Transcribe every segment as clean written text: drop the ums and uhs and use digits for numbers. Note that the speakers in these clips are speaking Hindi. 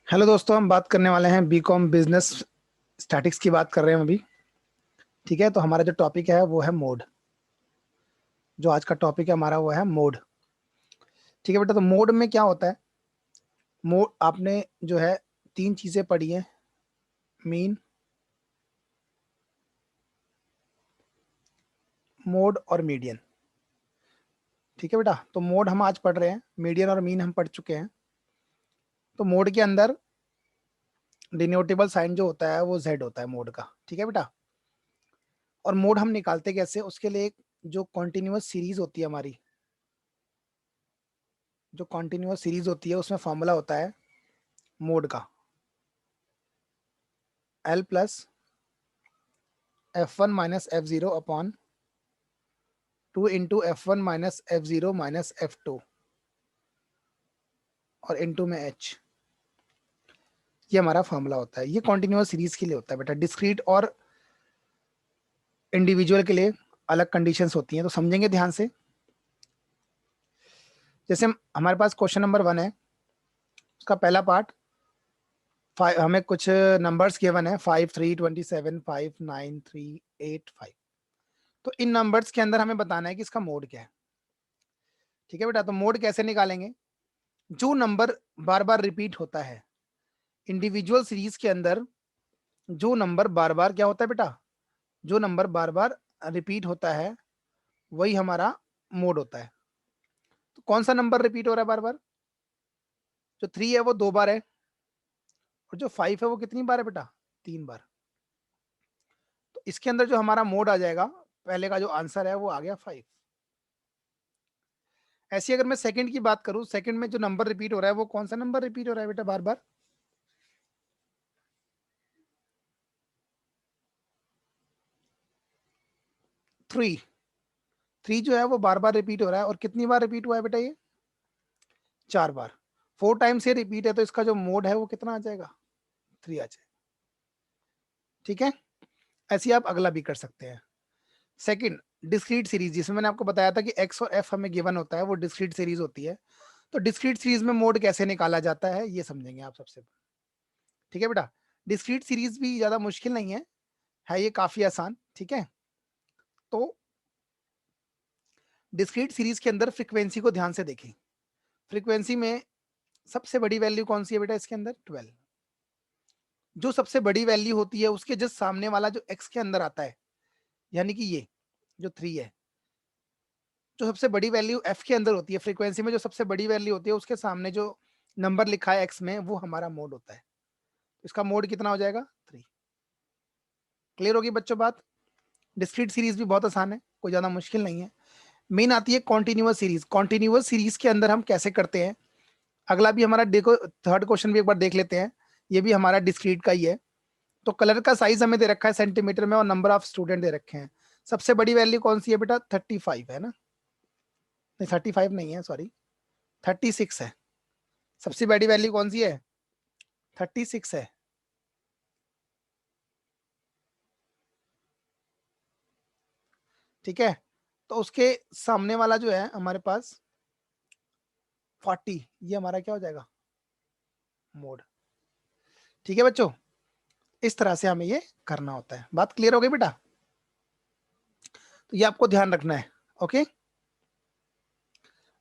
हेलो दोस्तों, हम बात करने वाले हैं बीकॉम बिजनेस स्टैटिक्स की बात कर रहे हैं अभी। ठीक है, तो हमारा जो टॉपिक है वो है मोड। जो आज का टॉपिक है हमारा वो है मोड। ठीक है बेटा, तो मोड में क्या होता है? मोड आपने जो है तीन चीजें पढ़ी हैं। मीन, मोड और मीडियन। ठीक है बेटा, तो मोड हम आज पढ़ रहे हैं, मीडियन और मीन हम पढ़ चुके हैं। तो मोड के अंदर डिनोटेबल साइन जो होता है वो जेड होता है मोड का। ठीक है बेटा, और मोड हम निकालते कैसे, उसके लिए एक जो कॉन्टिन्यूअस सीरीज होती है हमारी, जो कॉन्टिन्यूअस सीरीज होती है उसमें फॉर्मूला होता है मोड का, L plus F1 minus F0 upon 2 into F1 minus F0 minus F2 और इंटू में H। ये हमारा फॉर्मूला होता है। ये कॉन्टिन्यूअस सीरीज के लिए होता है बेटा। डिस्क्रीट और इंडिविजुअल के लिए अलग कंडीशंस होती हैं, तो समझेंगे ध्यान से। जैसे हमारे पास क्वेश्चन नंबर 1 है, उसका पहला पार्ट, हमें कुछ नंबर्स गिवन है 5 3 27 5 9 3 8 5। तो इन नंबर्स के अंदर हमें बताना है कि इसका मोड क्या है। ठीक है बेटा, तो मोड कैसे निकालेंगे? जो नंबर बार बार रिपीट होता है इंडिविजुअल सीरीज के अंदर, जो नंबर बार बार क्या होता है बेटा, जो नंबर बार बार रिपीट होता है वही हमारा मोड होता है। तो कौन सा नंबर रिपीट हो रहा है बार बार? जो 3 है वो 2 बार है, और जो 5 है वो कितनी बार है बेटा? 3 बार। तो इसके अंदर जो हमारा मोड आ जाएगा, पहले का जो आंसर है वो आ गया 5। ऐसी अगर मैं सेकंड की बात करूं, सेकंड में जो नंबर रिपीट हो रहा है वो कौन सा नंबर रिपीट हो रहा है बेटा बार बार? 3। 3 जो है वो बार बार रिपीट हो रहा है, और कितनी बार रिपीट हुआ है बेटा? ये 4 बार। 4 टाइम्स ये रिपीट है, तो इसका जो मोड है वो कितना आ जाएगा? 3 आ जाएगा। ठीक है, ऐसी आप अगला भी कर सकते हैं। सेकंड, डिस्क्रीट सीरीज, जिसमें मैंने आपको बताया था कि एक्स और एफ हमें गिवन होता है, वो डिस्क्रीट सीरीज होती है। तो डिस्क्रीट सीरीज में मोड कैसे निकाला जाता है ये समझेंगे आप सबसे। ठीक है बेटा, डिस्क्रीट सीरीज भी ज्यादा मुश्किल नहीं है ये काफी आसान। ठीक है, तो डिस्क्रीट सीरीज के अंदर फ्रीक्वेंसी को ध्यान से देखें। फ्रीक्वेंसी में सबसे बड़ी वैल्यू कौन सी है बेटा इसके अंदर? 12। जो सबसे बड़ी वैल्यू होती है उसके जस्ट सामने वाला जो एक्स के अंदर आता है, यानी कि ये जो 3 है, जो सबसे बड़ी वैल्यू एफ के अंदर होती है, फ्रीक्वेंसी में जो सबसे बड़ी वैल्यू होती है उसके सामने जो नंबर लिखा है एक्स में, वो हमारा मोड होता है। इसका मोड कितना हो जाएगा? 3। क्लियर होगी बच्चों बात? डिस्क्रीट सीरीज भी बहुत आसान है, कोई ज्यादा मुश्किल नहीं है। मेन आती है कॉन्टिन्यूअस सीरीज। कॉन्टिन्यूअस सीरीज के अंदर हम कैसे करते हैं, अगला भी हमारा देखो, थर्ड क्वेश्चन भी एक बार देख लेते हैं। ये भी हमारा डिस्क्रीट का ही है। तो कलर का साइज हमें दे रखा है सेंटीमीटर में, और नंबर ऑफ स्टूडेंट दे रखे हैं। सबसे बड़ी वैल्यू कौन सी है बेटा? 35 है ना? नहीं, 35 नहीं है, सॉरी, 36 है। सबसे बड़ी वैल्यू कौन सी है? 36 है। ठीक है, तो उसके सामने वाला जो है हमारे पास 40, ये हमारा क्या हो जाएगा? मोड। ठीक है बच्चों, इस तरह से हमें ये करना होता है। बात क्लियर हो गई बेटा? तो ये आपको ध्यान रखना है। ओके,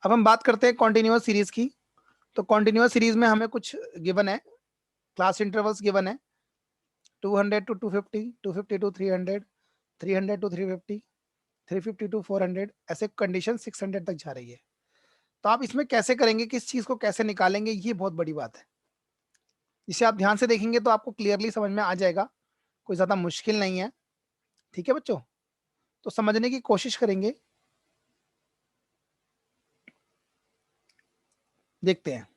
अब हम बात करते हैं कॉन्टिन्यूअस सीरीज की। तो कॉन्टिन्यूअस सीरीज में हमें कुछ गिवन है, क्लास इंटरवल्स गिवन है। 200 टू 250, 250 टू 300, 300 टू 350, 350 टू 400, ऐसे कंडीशन 600 तक जा रही है। तो आप इसमें कैसे करेंगे, किस चीज को कैसे निकालेंगे, ये बहुत बड़ी बात है। इसे आप ध्यान से देखेंगे तो आपको क्लियरली समझ में आ जाएगा, कोई ज्यादा मुश्किल नहीं है। ठीक है बच्चों, तो समझने की कोशिश करेंगे, देखते हैं।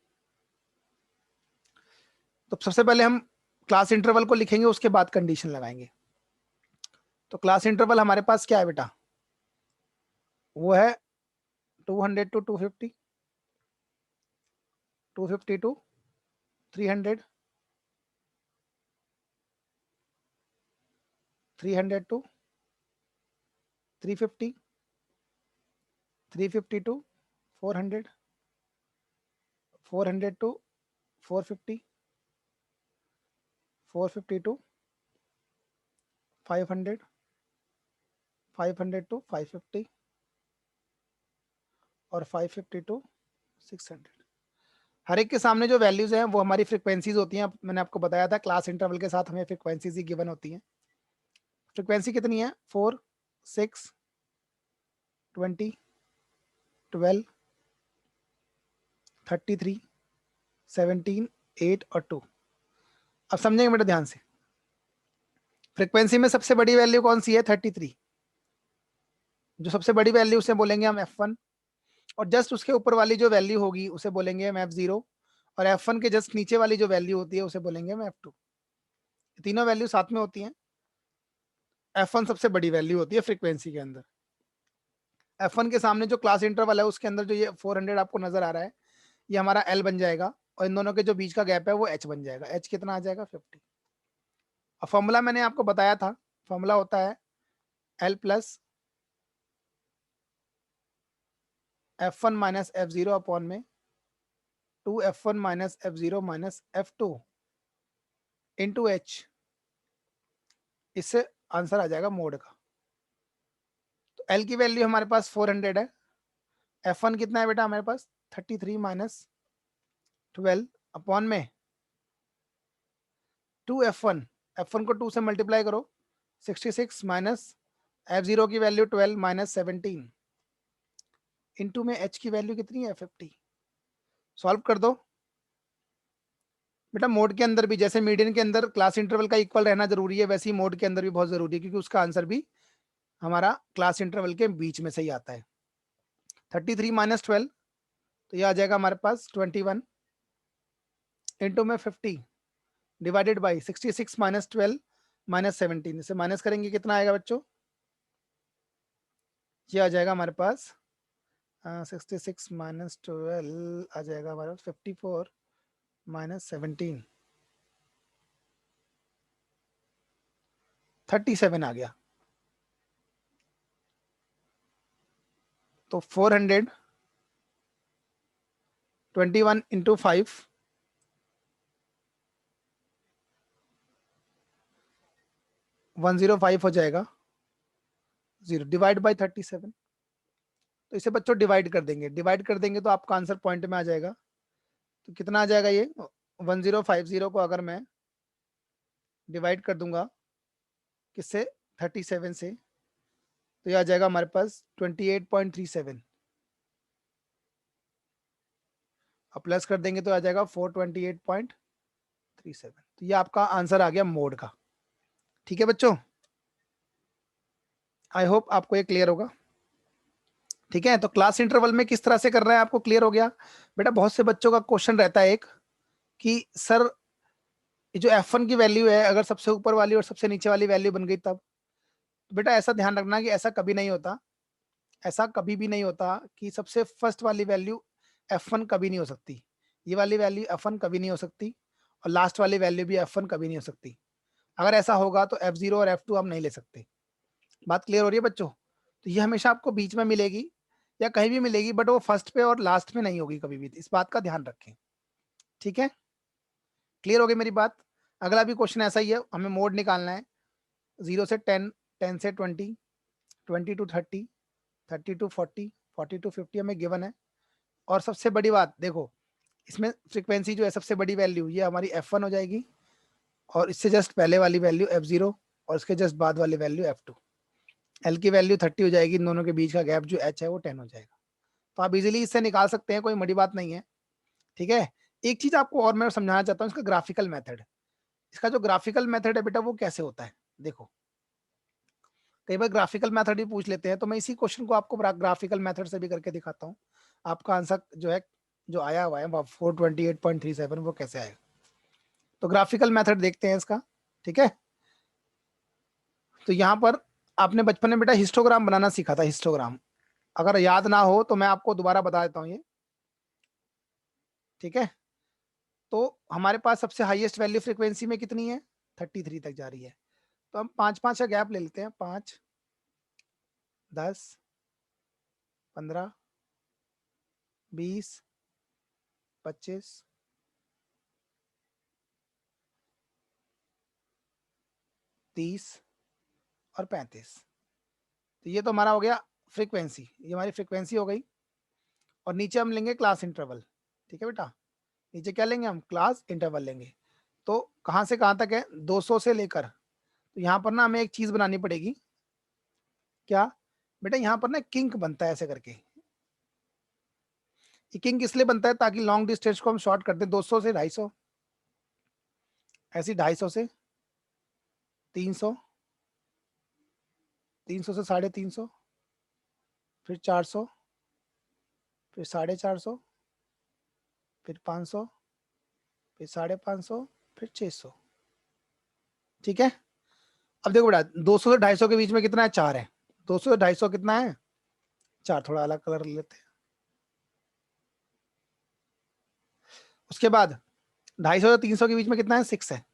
तो सबसे पहले हम क्लास इंटरवल को लिखेंगे, उसके बाद कंडीशन लगाएंगे। तो क्लास इंटरवल हमारे पास क्या है बेटा? वो है 200 to 250, 250 to 300, 300 to 350, 350 to 400, 400 to 450, 450 to 500, 500 to 550 और 550 टू 600। हर एक के सामने जो वैल्यूज हैं वो हमारी फ्रिक्वेंसीज होती हैं। मैंने आपको बताया था क्लास इंटरवल के साथ हमें फ्रिक्वेंसीज ही गिवन होती हैं। फ्रिक्वेंसी कितनी है? 4, 6, 20, 12, 33, 17, 8 और 2। अब समझेंगे बेटा ध्यान से। फ्रिक्वेंसी में सबसे बड़ी वैल्यू कौन सी है? 33। जो सबसे बड़ी वैल्यू उसे बोलेंगे हम F1, और जस्ट उसके ऊपर वाली जो वैल्यू होगी उसे बोलेंगे हम F0, और F1 के जस्ट नीचे वाली जो वैल्यू होती है उसे बोलेंगे हम F2। तीनों वैल्यू साथ में होती हैं। F1 सबसे बड़ी वैल्यू होती है फ्रीक्वेंसी के अंदर। F1 के सामने जो क्लास इंटरवल है उसके अंदर जो ये 400 आपको नजर आ रहा है, ये हमारा L बन जाएगा, और इन दोनों के जो बीच का गैप है वो H बन जाएगा। H कितना आ जाएगा? 50। अब फॉर्मूला मैंने आपको बताया था, फॉर्मूला होता है L plus F1 minus F0 upon में 2F1 minus F0 minus F2 into H। इससे आंसर आ जाएगा मोड का। तो L की वैल्यू हमारे पास 400 है। F1 कितना है बेटा हमारे पास? 33 माइनस 12 अपॉन में 2F1। F1 को 2 से मल्टीप्लाई करो, 66 माइनस F0 की वैल्यू 12 माइनस 17 इंटू में H की वैल्यू कितनी है? 50। सॉल्व कर दो बेटा। मोड के अंदर भी जैसे मीडियन के अंदर क्लास इंटरवल का इक्वल रहना जरूरी है, वैसे ही मोड के अंदर भी बहुत जरूरी है, क्योंकि उसका आंसर भी हमारा क्लास इंटरवल के बीच में से ही आता है। 33 माइनस 12, तो ये आ जाएगा हमारे पास 21 इंटू में 50 डिवाइडेड बाई 66 माइनस 12 माइनस 17। इसे माइनस करेंगे कितना आएगा बच्चों? ये आ जाएगा हमारे पास 66 माइनस 12 आ जाएगा हमारे पास 54 माइनस 17, 37 आ गया। तो 421 इंटू 5 105 हो जाएगा 0 डिवाइड बाई 37। तो इसे बच्चों डिवाइड कर देंगे, डिवाइड कर देंगे तो आपका आंसर पॉइंट में आ जाएगा। तो कितना आ जाएगा ये? 1050 को अगर मैं डिवाइड कर दूंगा किससे? 37 से, तो ये आ जाएगा हमारे पास 28.37। अब प्लस कर देंगे तो आ जाएगा 428.37। तो ये आपका आंसर आ गया मोड का। ठीक है बच्चों, आई होप आपको ये क्लियर होगा। ठीक है, तो क्लास इंटरवल में किस तरह से कर रहे हैं आपको क्लियर हो गया बेटा। बहुत से बच्चों का क्वेश्चन रहता है एक कि सर ये जो F1 की वैल्यू है अगर सबसे ऊपर वाली और सबसे नीचे वाली वैल्यू बन गई तब? तो बेटा ऐसा ध्यान रखना कि ऐसा कभी नहीं होता। ऐसा कभी भी नहीं होता कि सबसे फर्स्ट वाली वैल्यू F1 कभी नहीं हो सकती। ये वाली वैल्यू F1 कभी नहीं हो सकती, और लास्ट वाली वैल्यू भी F1 कभी नहीं हो सकती। अगर ऐसा होगा तो F0 और F2 हम नहीं ले सकते। बात क्लियर हो रही है बच्चों? तो ये हमेशा आपको बीच में मिलेगी या कहीं भी मिलेगी, बट वो फर्स्ट पे और लास्ट में नहीं होगी कभी भी। इस बात का ध्यान रखें। ठीक है, क्लियर हो गई मेरी बात? अगला भी क्वेश्चन ऐसा ही है, हमें मोड निकालना है 0 से 10, 10 से 20, 20 टू 30, 30 टू 40, 40 टू 50 हमें गिवन है। और सबसे बड़ी बात देखो, इसमें फ्रीक्वेंसी जो है सबसे बड़ी वैल्यू ये हमारी F1 हो जाएगी, और इससे जस्ट पहले वाली वैल्यू F0, और इसके जस्ट बाद वाली वैल्यू F2। L की वैल्यू 30 हो जाएगी, इन दोनों के बीच का गैप जो H है वो 10 हो जाएगा। तो आप इजीली इससे निकाल सकते हैं, कोई बड़ी बात नहीं है। ठीक है, एक चीज आपको और मैं समझाना चाहता हूँ, इसका ग्राफिकल मेथड। इसका जो ग्राफिकल मेथड है बेटा वो कैसे होता है देखो। कई बार ग्राफिकल मेथड भी पूछ लेते हैं, तो मैं इसी क्वेश्चन को आपको ग्राफिकल मेथड से भी करके दिखाता हूँ। आपका आंसर जो है जो आया हुआ है 428.37 वो कैसे आएगा। तो ग्राफिकल मेथड देखते हैं इसका। ठीक है, तो यहाँ पर आपने बचपन में बेटा हिस्टोग्राम बनाना सीखा था, हिस्टोग्राम। अगर याद ना हो तो मैं आपको दोबारा बता देता हूँ ये। ठीक है, तो हमारे पास सबसे हाईएस्ट वैल्यू फ्रीक्वेंसी में कितनी है? 33 तक जा रही है। तो हम 5-5 का गैप ले लेते हैं, 5, 10, 15, 20, 25, 30 और 35। तो ये तो हमारा हो गया फ्रीक्वेंसी, ये हमारी फ्रीक्वेंसी हो गई। और नीचे हम लेंगे क्लास इंटरवल। ठीक है बेटा, नीचे क्या लेंगे हम? क्लास इंटरवल लेंगे। तो कहाँ से कहाँ तक है? 200 से लेकर, तो यहाँ पर ना हमें एक चीज बनानी पड़ेगी। क्या बेटा? यहाँ पर ना किंक बनता है ऐसे करके। ये किंक इसलिए बनता है ताकि लॉन्ग डिस्टेंस को हम शॉर्ट कर दें। 200 से 250, ऐसी 250 से 300, 300 से 350, फिर 400, फिर 450, फिर 500, फिर 550, फिर 600। ठीक है। अब देखो बेटा, 200 से 250 के बीच में कितना है? 4 है। 200 से 250 कितना है? 4। थोड़ा अलग कलर लेते हैं। उसके बाद 250 से 300 के बीच में कितना है? 6 है।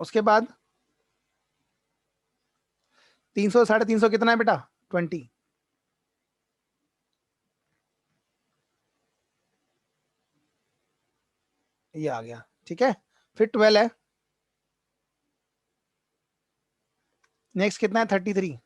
उसके बाद 300 से 350 कितना है बेटा? 20। ये आ गया। ठीक है। फिर 12 है। नेक्स्ट कितना है? 33।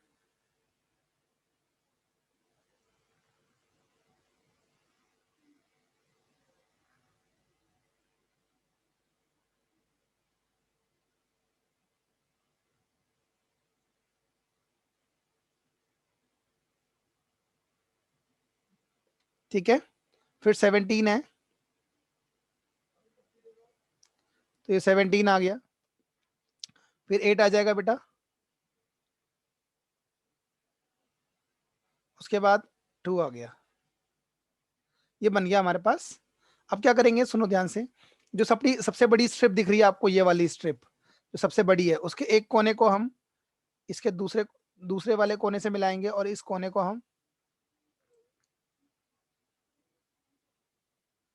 ठीक है। फिर 17 है, तो ये 17 आ गया। फिर 8 आ जाएगा बेटा। उसके बाद 2 आ गया। ये बन गया हमारे पास। अब क्या करेंगे? सुनो ध्यान से। जो सबसे बड़ी स्ट्रिप दिख रही है आपको, ये वाली स्ट्रिप जो सबसे बड़ी है, उसके एक कोने को हम इसके दूसरे दूसरे वाले कोने से मिलाएंगे, और इस कोने को हम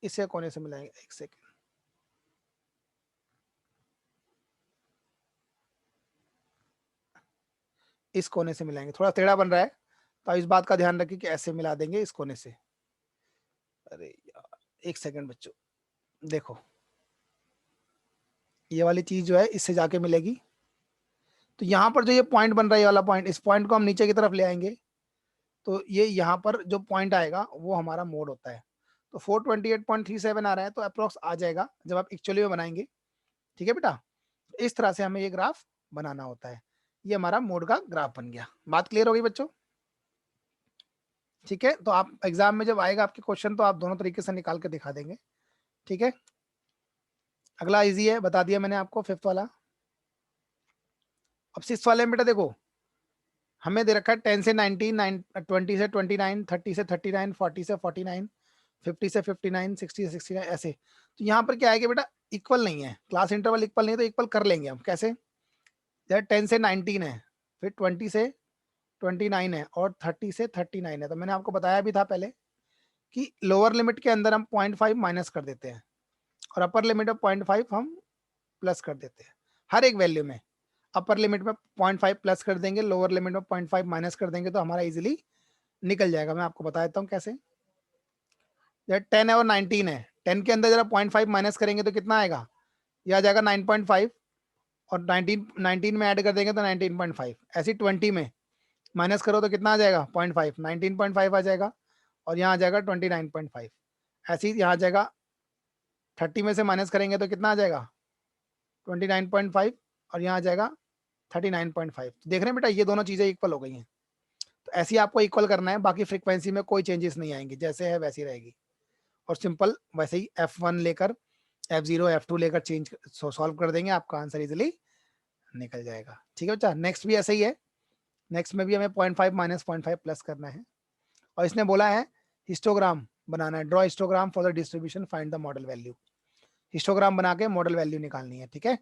इसे कोने से मिलाएंगे। एक सेकेंड। इस कोने से मिलाएंगे। थोड़ा टेढ़ा बन रहा है, तो इस बात का ध्यान रखिए कि ऐसे मिला देंगे इस कोने से। अरे यार, एक सेकंड बच्चों, देखो ये वाली चीज जो है इससे जाके मिलेगी। तो यहाँ पर जो ये पॉइंट बन रहा है, ये वाला पॉइंट, इस पॉइंट को हम नीचे की तरफ ले आएंगे। तो ये यहाँ पर जो पॉइंट आएगा वो हमारा मोड होता है। तो 428.37 आ रहा है, तो अप्रोक्स आ जाएगा जब आप एक्चुअली में बनाएंगे। ठीक है बेटा, इस तरह से हमें ये ग्राफ बनाना होता है। ये हमारा मोड का ग्राफ बन गया। बात क्लियर होगी बच्चों? ठीक है। तो आप एग्जाम में जब आएगा आपके क्वेश्चन, तो आप दोनों तरीके से निकाल के दिखा देंगे। ठीक है। अगला इजी है, बता दिया मैंने आपको, 5th वाला। अब 6th वाले में बेटा देखो, हमें दे रखा है 10 से 19, 20 से 29, 30 से 39, 40 से 49, 50 से 59, 60 से 69, ऐसे। तो यहाँ पर क्या आएगा बेटा? इक्वल नहीं है, क्लास इंटरवल इक्वल नहीं है, तो इक्वल कर लेंगे हम। कैसे? जैसे 10 से 19 है, फिर 20 से 29 है, और 30 से 39 है। तो मैंने आपको बताया भी था पहले कि लोअर लिमिट के अंदर हम 0.5 माइनस कर देते हैं, और अपर लिमिट में 0.5 हम प्लस कर देते हैं हर एक वैल्यू में। अपर लिमिट में 0.5 प्लस कर देंगे, लोअर लिमिट में 0.5 माइनस कर देंगे, तो हमारा इजीली निकल जाएगा। मैं आपको बता देता हूँ कैसे। जैसे 10 है और 19 है, 10 के अंदर जरा 0.5 माइनस करेंगे तो कितना आएगा? ये आ जाएगा 9.5, और 19 में ऐड कर देंगे तो 19.5। ऐसे 20 में माइनस करो तो कितना आ जाएगा? 0.5, 19.5 आ जाएगा, और यहाँ आ जाएगा 29.5। ऐसे ही यहाँ आ जाएगा 30 में से माइनस करेंगे तो कितना आ जाएगा? 29.5, और यहाँ आ जाएगा 39.5। देख रहे हैं बेटा, ये दोनों चीजें इक्वल हो गई हैं। तो ऐसे ही आपको इक्वल करना है, बाकी फ्रीक्वेंसी में कोई चेंजेस नहीं आएंगे, जैसे है वैसी रहेगी। और सिंपल वैसे ही F1 लेकर F0 F2 लेकर चेंज सॉल्व कर देंगे, आपका आंसर इजिली निकल जाएगा। ठीक है बच्चा। नेक्स्ट भी ऐसा ही है। नेक्स्ट में भी हमें 0.5 माइनस 0.5 प्लस करना है, और इसने बोला है हिस्टोग्राम बनाना है। Draw histogram for the distribution, find the model value. Histogram बना के मॉडल वैल्यू निकालनी है। ठीक है।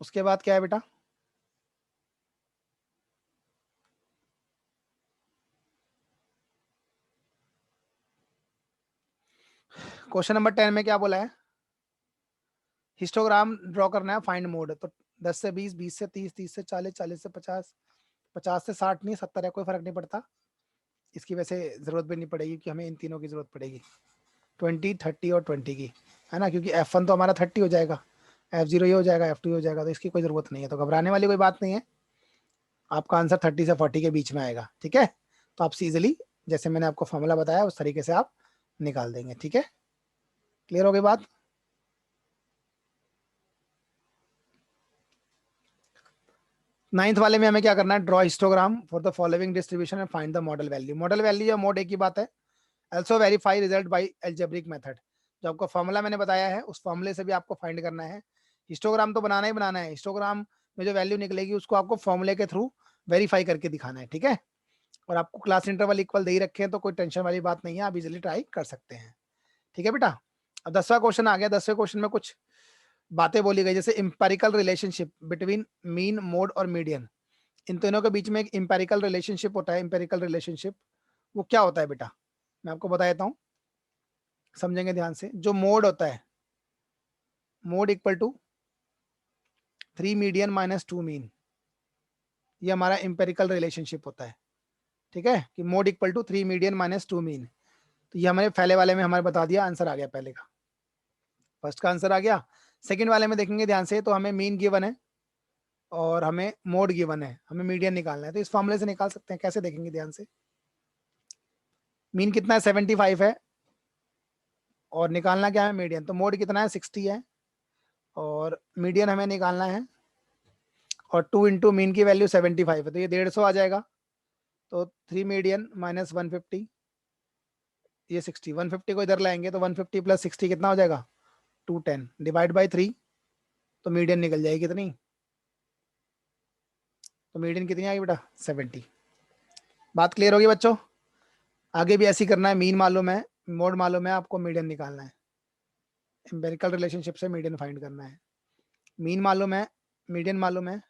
उसके बाद क्या है बेटा? क्वेश्चन नंबर 10 में क्या बोला है? हिस्टोग्राम ड्रॉ करना है, फाइंड मोड। तो 10 से 20, 20 से 30, 30 से 40, 40 से 50, 50 से 60 नहीं 70 है, कोई फर्क नहीं पड़ता। इसकी वैसे जरूरत भी नहीं पड़ेगी कि हमें इन तीनों की जरूरत पड़ेगी। 20, 30 और 20 की, है ना, क्योंकि F1 तो हमारा 30 हो जाएगा, F0 ये हो जाएगा, F2 हो जाएगा, तो इसकी कोई ज़रूरत नहीं है, तो घबराने वाली कोई बात नहीं है। आपका आंसर 30 से 40 के बीच में आएगा, ठीक है। तो आप इजीली जैसे मैंने आपको फॉर्मूला बताया उस तरीके से आप निकाल देंगे, ठीक है। क्लियर हो गई बात? नाइन्थ वाले में हमें क्या करना है, draw histogram for the following distribution and find the model value. Model value या मोड एक ही बात है। Also verify result by algebraic method. जो आपको फॉर्मूला मैंने बताया है उस फॉर्मूले से भी आपको फाइंड करना है। हिस्टोग्राम तो बनाना ही बनाना है, हिस्टोग्राम में जो वैल्यू निकलेगी उसको आपको फॉर्मूले के थ्रू वेरीफाई करके दिखाना है, ठीक है। और आपको क्लास इंटरवल इक्वल दे ही रखे हैं तो कोई टेंशन वाली बात नहीं है, आप इजिली ट्राई कर सकते हैं, ठीक है बेटा। अब 10वां क्वेश्चन आ गया। 10वें क्वेश्चन में कुछ बातें बोली गई, जैसे empirical relationship between mean, mode और मीडियन। इन तीनों के बीच में एक इंपेरिकल रिलेशनशिप होता है। इंपेरिकल रिलेशनशिप वो क्या होता है बेटा, मैं आपको बता देता हूँ, समझेंगे ध्यान से। जो मोड होता है, mode equal to 3 median minus 2 mean, ये हमारा इंपेरिकल रिलेशनशिप होता है, ठीक है, कि mode equal to 3 median minus 2 mean. तो ये हमारे पहले वाले में हमारे बता दिया, आंसर आ गया पहले का, फर्स्ट का आंसर आ गया। सेकंड वाले में देखेंगे ध्यान से, तो हमें मीन गिवन है और हमें मोड गिवन है, हमें मीडियन निकालना है। तो इस फॉर्मूले से निकाल सकते हैं, कैसे देखेंगे ध्यान से। मीन कितना है, 75 है, और निकालना क्या है, मीडियन। तो मोड कितना है, 60 है, और मीडियन हमें निकालना है, और 2 इंटू मीन की वैल्यू 75 है, तो ये 150 आ जाएगा। तो 3 मीडियन माइनस 150, ये 60, 150 को इधर लाएंगे तो 150 प्लस 60 कितना हो जाएगा, 210, डिवाइड बाई 3, तो मीडियन निकल जाएगी कितनी, तो मीडियन कितनी आएगी बेटा, 70। बात क्लियर होगी बच्चों? आगे भी ऐसी करना है, मीन मालूम है, मोड मालूम है, आपको मीडियन निकालना है। एम्पिरिकल रिलेशनशिप से मीडियन फाइंड करना है। मीन मालूम है, मीडियन मालूम है,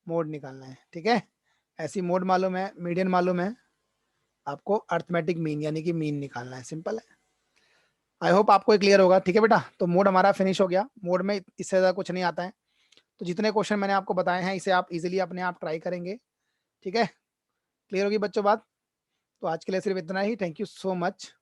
मोड निकालना है, ठीक है। ऐसी मोड मालूम है, मीडियन मालूम है, आपको अर्थमेटिक मीन यानी कि मीन निकालना है, सिंपल है। आई होप आपको क्लियर होगा, ठीक है बेटा। तो मोड हमारा फिनिश हो गया, मोड में इससे ज़्यादा कुछ नहीं आता है। तो जितने क्वेश्चन मैंने आपको बताए हैं इसे आप इजीली अपने आप ट्राई करेंगे, ठीक है। क्लियर होगी बच्चों बात? तो आज के लिए सिर्फ इतना ही, थैंक यू सो मच।